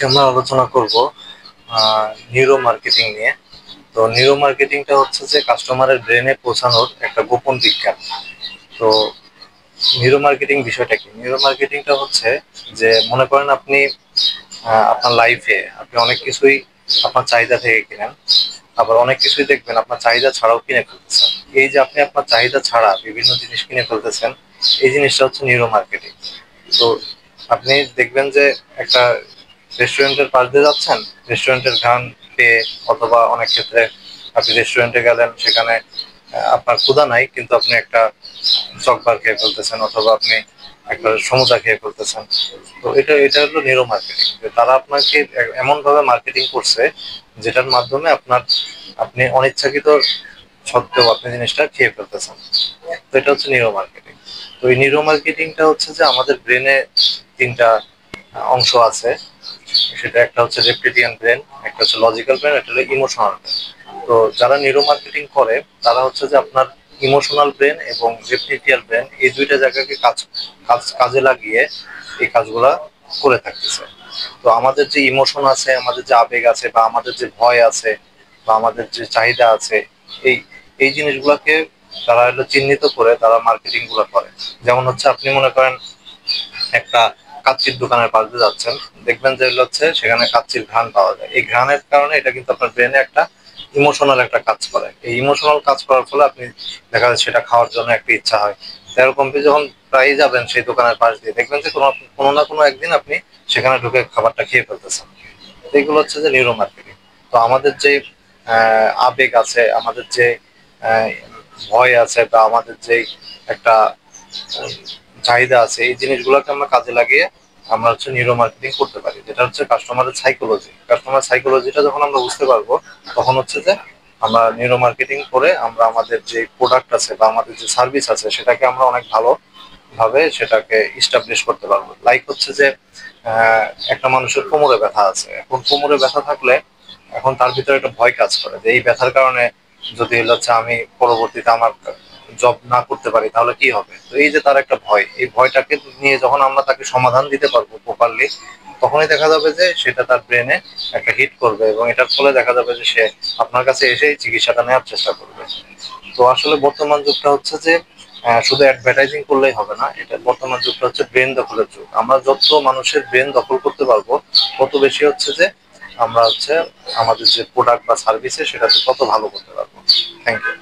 আমরা আলোচনা করব নিউরো মার্কেটিং নিয়ে। তো নিউরো মার্কেটিংটা হচ্ছে যে কাস্টমারের ব্রেনে পৌঁছানোর একটা গোপন বিজ্ঞান। তো নিউরো মার্কেটিং বিষয়টা কি? নিউরো মার্কেটিংটা হচ্ছে যে মনে করেন আপনি আপনার লাইফে আপনি অনেক কিছুই আপনার চাহিদা থেকে কিনেন, আবার অনেক কিছুই দেখবেন আপনার চাহিদা ছাড়াও কিনে ফেলতেছেন। এই যে আপনি আপনার চাহিদা ছাড়া বিভিন্ন জিনিস কিনে ফেলতেছেন, এই জিনিসটা হচ্ছে নিউরো মার্কেটিং। তো আপনি দেখবেন যে একটা রেস্টুরেন্টের পাশ দিয়ে যাচ্ছেন, রেস্টুরেন্টের ঘ্রাণ পেয়ে, অথবা অনেক ক্ষেত্রে আপনি রেস্টুরেন্টে গেলেন, সেখানে আপনার ক্ষুধা নাই কিন্তু আপনি একটা চকবার খেয়ে ফেলতেছেন, অথবা আপনি একটা সমুচা খেয়ে ফেলতেছেন। তো এটা হলো নিউরো মার্কেটিং। তারা আপনাকে এমন ভাবে মার্কেটিং করছে যেটার মাধ্যমে আপনি অনিচ্ছাকৃত সত্ত্বেও আপনি জিনিসটা খেয়ে ফেলতেছেন। তো এটা হচ্ছে নিউরো মার্কেটিং। তো এই নিউরো মার্কেটিংটা হচ্ছে যে আমাদের ব্রেনে তিনটা অংশ আছে। সেটা একটা হচ্ছে রেপটিলিয়ান ব্রেন, একটা হচ্ছে লজিক্যাল ব্রেন, একটা হলো ইমোশনাল ব্রেন। তো যারা নিউরো মার্কেটিং করে তারা হচ্ছে যে আপনার ইমোশনাল ব্রেন এবং রেপটিলিয়ান ব্রেন, এই দুইটা জায়গাকে কাজে লাগিয়ে এই কাজগুলা করে থাকতেছে। তো আমাদের যে ইমোশন আছে, আমাদের যে আবেগ আছে, বা আমাদের যে ভয় আছে, বা আমাদের যে চাহিদা আছে, এই এই জিনিসগুলোকে তারা হলো চিহ্নিত করে তারা মার্কেটিং গুলো করে। যেমন হচ্ছে আপনি মনে করেন একটা কাচ্চির দোকানের পাশ দিয়ে যাচ্ছেন, দেখবেন যে হচ্ছে সেখানে কাচ্চির ঘ্রাণ পাওয়া যায়। এই ঘ্রাণের কারণে এটা কিন্তু আপনার ব্রেনে একটা ইমোশনাল একটা কাজ করে। এই ইমোশনাল কাজ করার ফলে আপনি দেখা যায় সেটা খাওয়ার জন্য একটা ইচ্ছা হয়। এরকম যখন প্রায় যাবেন সেই দোকানের পাশ দিয়ে, দেখবেন যে কোনো কোনো না কোনো একদিন আপনি সেখানে ঢুকে খাবারটা খেয়ে ফেলতেছেন। এগুলো হচ্ছে যে নিউরো মার্কেটিং। তো আমাদের যে আবেগ আছে, আমাদের যে আহ, ভয় আছে, বা আমাদের যে একটা আহ, চাহিদা আছে, এই জিনিসগুলোকে আমরা কাজে লাগিয়ে আমরা হচ্ছে নিউরো মার্কেটিং করতে পারি, যেটা হচ্ছে কাস্টমারের সাইকোলজি। কাস্টমার সাইকোলজিটা যখন আমরা বুঝতে পারবো, তখন হচ্ছে যে আমরা নিউরো মার্কেটিং করে আমরা আমাদের যে প্রোডাক্ট আছে বা আমাদের যে সার্ভিস আছে সেটাকে আমরা অনেক ভালো ভাবে সেটাকে ইস্টাবলিশ করতে পারবো। লাইক হচ্ছে যে একটা মানুষের কোমরে ব্যথা আছে, এখন কোমরে ব্যথা থাকলে এখন তার ভিতরে একটা ভয় কাজ করে যে এই ব্যথার কারণে যদি হচ্ছে আমি পরবর্তীতে আমার জব না করতে পারি তাহলে কি হবে। তো এই যে তার একটা ভয়, এই ভয়টাকে নিয়ে যখন আমরা তাকে সমাধান দিতে পারবো প্রপারলি, তখনই দেখা যাবে যে সেটা তার ব্রেনে একটা হিট করবে, এবং এটার ফলে দেখা যাবে যে সে আপনার কাছে এসেই চিকিৎসাটা নেওয়ার চেষ্টা করবে। তো আসলে বর্তমান যুগটা হচ্ছে যে শুধু অ্যাডভার্টাইজিং করলেই হবে না, এটা বর্তমান যুগটা হচ্ছে ব্রেন দখলের যুগ। আমরা যত মানুষের ব্রেন দখল করতে পারবো, তত বেশি হচ্ছে যে আমরা হচ্ছে আমাদের যে প্রোডাক্ট বা সার্ভিসে সেটাতে তত ভালো করতে পারবো। Thank you.